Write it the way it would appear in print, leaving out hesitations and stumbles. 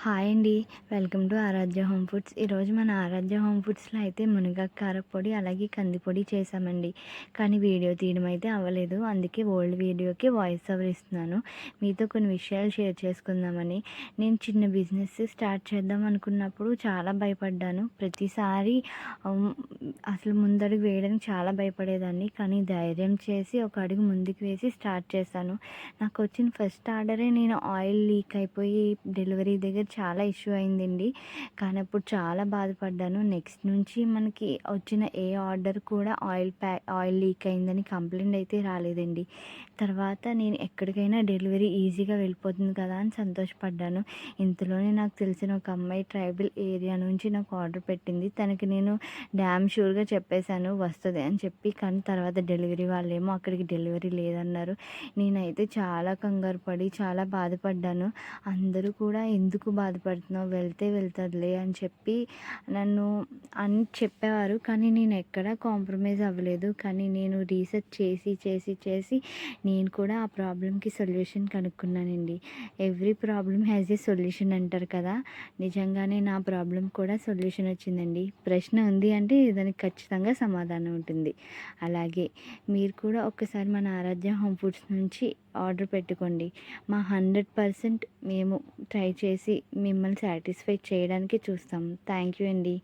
Hi అండి. Welcome to Aradhya home foods. ఈరోజు మన ఆరాధ్య హోమ్ ఫుడ్స్‌లో అయితే మునగాకు కారప్పొడి, అలాగే కందిపొడి చేశామండి. కానీ వీడియో తీయడం అయితే అవ్వలేదు. అందుకే ఓల్డ్ వీడియోకి వాయిస్ ఓవర్ ఇస్తున్నాను. మీతో కొన్ని విషయాలు షేర్ చేసుకుందామని. నేను చిన్న బిజినెస్ స్టార్ట్ చేద్దాం అనుకున్నప్పుడు చాలా భయపడ్డాను. ప్రతిసారి హ్మ్, అసలు ముందడుగు వేయడానికి చాలా భయపడేదాన్ని. కానీ ధైర్యం చేసి ఒక అడుగు ముందుకు వేసి స్టార్ట్ చేశాను. నాకొచ్చిన ఫస్ట్ ఆర్డరే నేను ఆయిల్ లీక్ అయిపోయి డెలివరీ దగ్గర చాలా ఇష్యూ అయిందండి. కానీ అప్పుడు చాలా బాధపడ్డాను. నెక్స్ట్ నుంచి మనకి వచ్చిన ఏ ఆర్డర్ కూడా ఆయిల్ లీక్ అయిందని కంప్లైంట్ అయితే రాలేదండి. తర్వాత నేను ఎక్కడికైనా డెలివరీ ఈజీగా వెళ్ళిపోతుంది కదా అని సంతోషపడ్డాను. ఇంతలోనే నాకు తెలిసిన ఒక అమ్మాయి ట్రైబల్ ఏరియా నుంచి నాకు ఆర్డర్ పెట్టింది. తనకి నేను డ్యామ్ షూర్‌గా చెప్పేసాను వస్తది అని చెప్పి. కానీ తర్వాత డెలివరీ వాళ్ళేమో అక్కడికి డెలివరీ లేదన్నారు. నేనైతే చాలా కంగారు పడి చాలా బాధపడ్డాను. అందరూ కూడా ఎందుకు బాధపడుతున్నావు, వెళ్తే వెళ్తదిలే అని చెప్పి నన్ను అని చెప్పేవారు. కానీ నేను ఎక్కడా కాంప్రమైజ్ అవ్వలేదు. కానీ నేను రీసెర్చ్ చేసి నేను కూడా ఆ ప్రాబ్లమ్‌కి సొల్యూషన్ కనుక్కున్నానండి. Every problem has a solution అంటారు కదా! నిజంగానే నా ప్రాబ్లమ్ కూడా సొల్యూషన్ వచ్చిందండి. ప్రశ్న ఉంది అంటే దానికి ఖచ్చితంగా సమాధానం ఉంటుంది. అలాగే మీరు కూడా ఒక్కసారి మన ఆరాధ్య హోమ్ ఫుడ్స్ నుంచి ఆర్డర్ పెట్టుకోండి. మా 100% మేము ట్రై చేసి మిమ్మల్ని సాటిస్ఫై చేయడానికి చూస్తాం. థ్యాంక్ యూ అండి.